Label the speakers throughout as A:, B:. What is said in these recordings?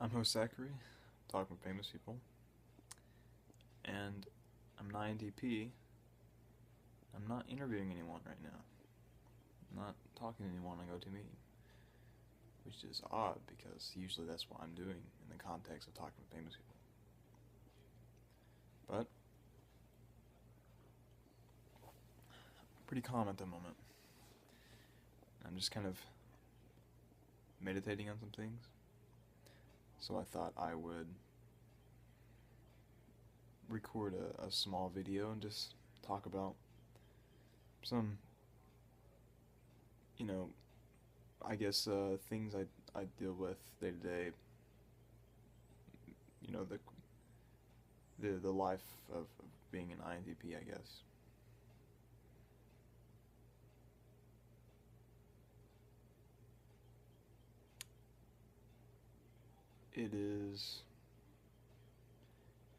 A: I'm host Zachary, talking with famous people, and I'm an INTP. I'm not interviewing anyone right now. I'm not talking to anyone I go to meet, which is odd because usually that's what I'm doing in the context of talking with famous people. But I'm pretty calm at the moment. I'm just kind of meditating on some things. So I thought I would record a small video and just talk about some, I guess things I deal with day to day. The life of being an INTP, I guess. It is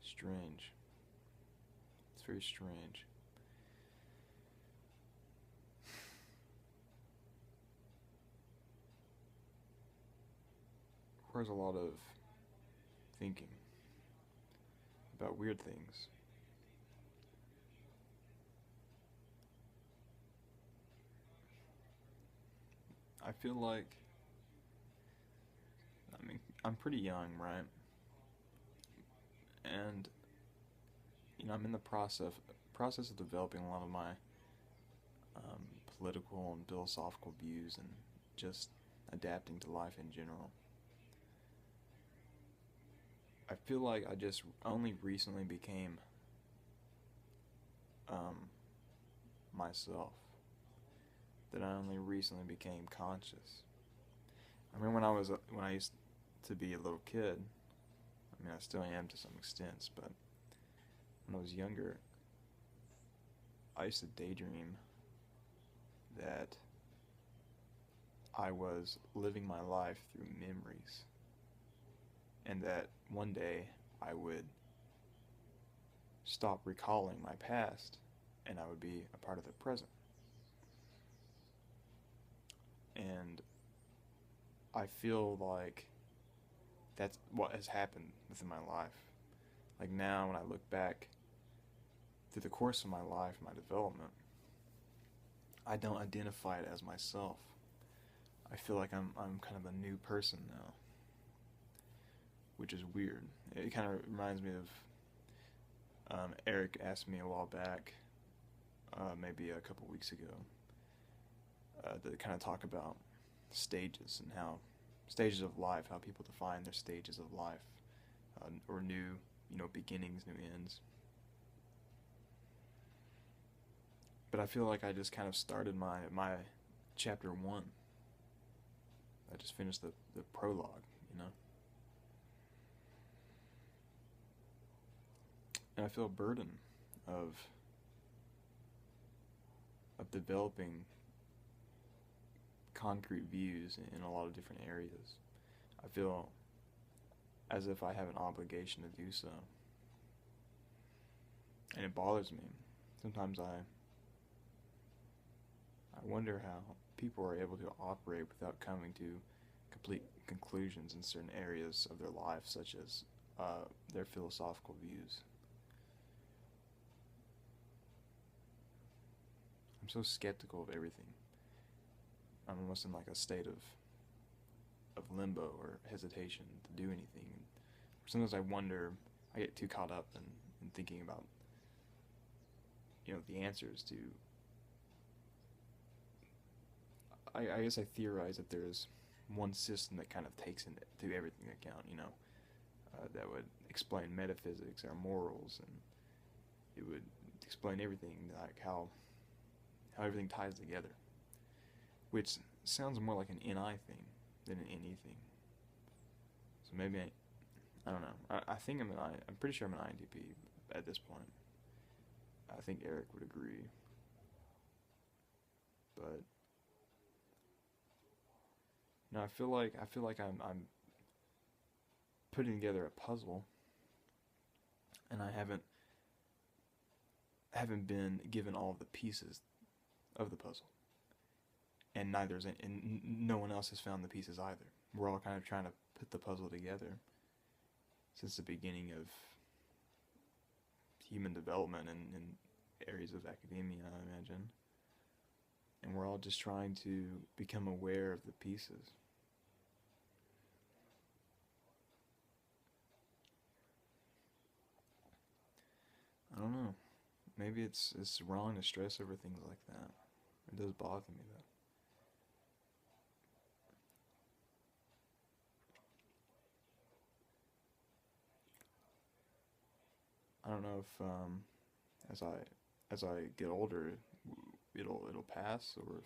A: strange. It's very strange. Requires a lot of thinking about weird things. I feel like, I'm pretty young, right? And I'm in the process of developing a lot of my political and philosophical views and just adapting to life in general. I feel like I just only recently became myself. That I only recently became conscious. I remember when I used to be a little kid. I still am to some extent, but when I was younger, I used to daydream that I was living my life through memories, and that one day I would stop recalling my past and I would be a part of the present. And I feel like that's what has happened within my life. Like now, when I look back through the course of my life, my development, I don't identify it as myself. I feel like I'm kind of a new person now, which is weird. It kind of reminds me of Eric asked me a while back, maybe a couple weeks ago, to kind of talk about stages and how stages of life, how people define their stages of life, or new, beginnings, new ends. But I feel like I just kind of started my chapter 1. I just finished the prologue, And I feel a burden of developing concrete views in a lot of different areas. I feel as if I have an obligation to do so. And it bothers me. Sometimes I wonder how people are able to operate without coming to complete conclusions in certain areas of their life, such as their philosophical views. I'm so skeptical of everything. I'm almost in like a state of limbo or hesitation to do anything. Sometimes I wonder, I get too caught up in thinking about, the answers to. I guess I theorize that there's one system that kind of takes into everything account, that would explain metaphysics, our morals, and it would explain everything, like how everything ties together, which sounds more like an NI thing than an NE thing. So maybe I don't know. I think I'm pretty sure I'm an INTP at this point. I think Eric would agree, but no, I feel like I'm putting together a puzzle, and I haven't been given all of the pieces of the puzzle, and no one else has found the pieces either. We're all kind of trying to put the puzzle together, since the beginning of human development in areas of academia, I imagine. And we're all just trying to become aware of the pieces. I don't know. Maybe it's wrong to stress over things like that. It does bother me though. I don't know if as I get older, it'll pass, or if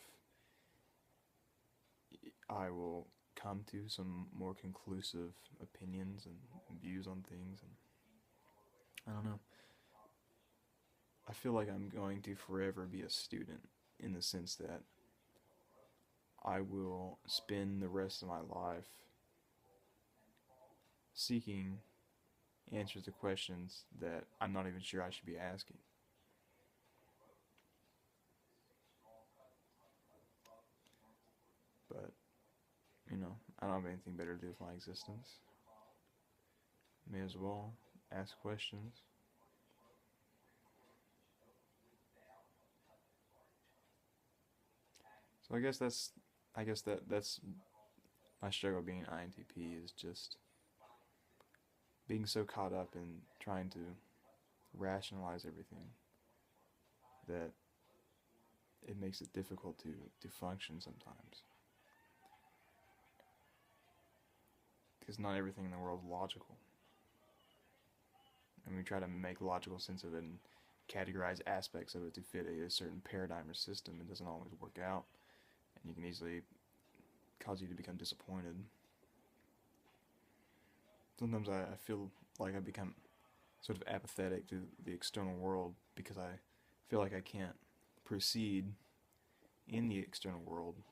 A: I will come to some more conclusive opinions and views on things. And I don't know. I feel like I'm going to forever be a student in the sense that I will spend the rest of my life seeking answers to questions that I'm not even sure I should be asking. But, I don't have anything better to do with my existence. May as well ask questions. So I guess that's my struggle being an INTP, is just being so caught up in trying to rationalize everything that it makes it difficult to function sometimes. Because not everything in the world is logical. And we try to make logical sense of it and categorize aspects of it to fit a certain paradigm or system. It doesn't always work out, and you can easily cause you to become disappointed. Sometimes I feel like I become sort of apathetic to the external world because I feel like I can't proceed in the external world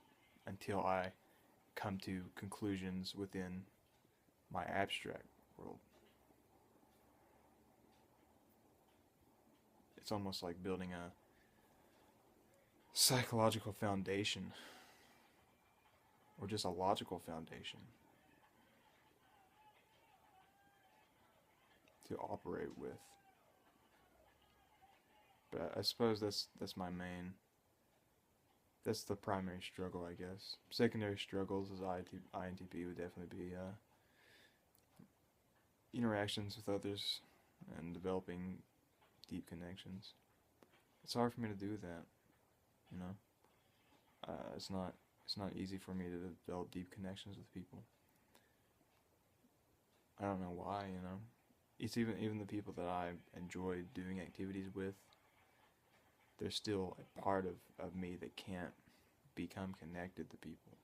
A: until I come to conclusions within my abstract world. It's almost like building a psychological foundation, or just a logical foundation, to operate with. But I suppose that's my main. That's the primary struggle, I guess. Secondary struggles as INTP would definitely be interactions with others and developing deep connections. It's hard for me to do that, you know. It's not easy for me to develop deep connections with people. I don't know why, you know. It's even the people that I enjoy doing activities with, there's still a part of me that can't become connected to people.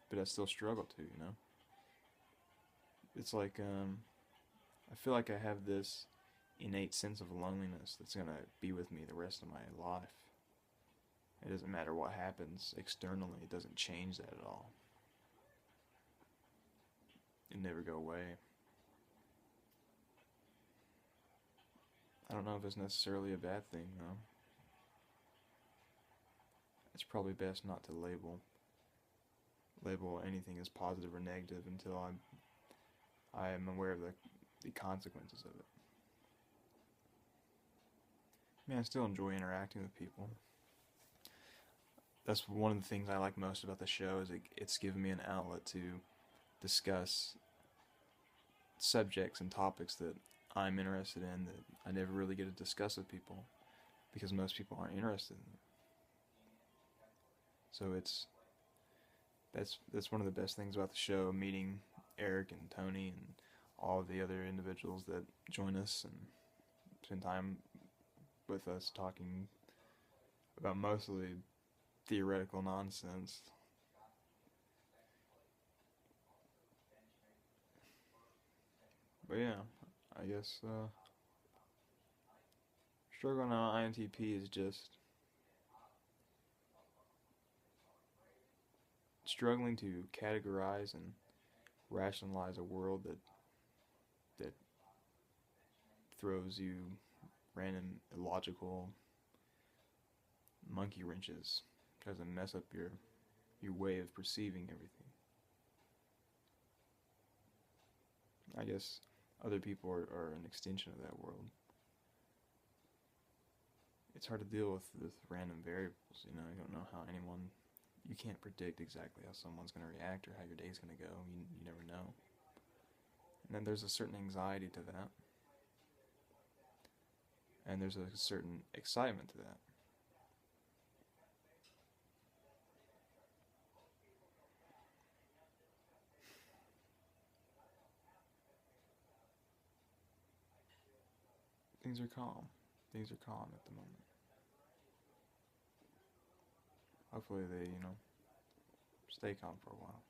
A: But I still struggle to, you know. It's like I feel like I have this innate sense of loneliness that's gonna be with me the rest of my life. It doesn't matter what happens externally, it doesn't change that at all. It never go away. I don't know if it's necessarily a bad thing, though. It's probably best not to label anything as positive or negative until I am aware of the consequences of it. I mean, I still enjoy interacting with people. That's one of the things I like most about the show, is it's given me an outlet to discuss subjects and topics that I'm interested in that I never really get to discuss with people because most people aren't interested in it. So that's one of the best things about the show, meeting Eric and Tony and all of the other individuals that join us and spend time with us talking about mostly theoretical nonsense. But yeah, I guess struggling on INTP is just struggling to categorize and rationalize a world that throws you random illogical monkey wrenches tries to mess up your way of perceiving everything. I guess other people are an extension of that world. It's hard to deal with random variables, you know. You don't know how anyone, you can't predict exactly how someone's going to react or how your day's going to go. You never know. And then there's a certain anxiety to that. And there's a certain excitement to that. Things are calm. Things are calm at the moment. Hopefully they, stay calm for a while.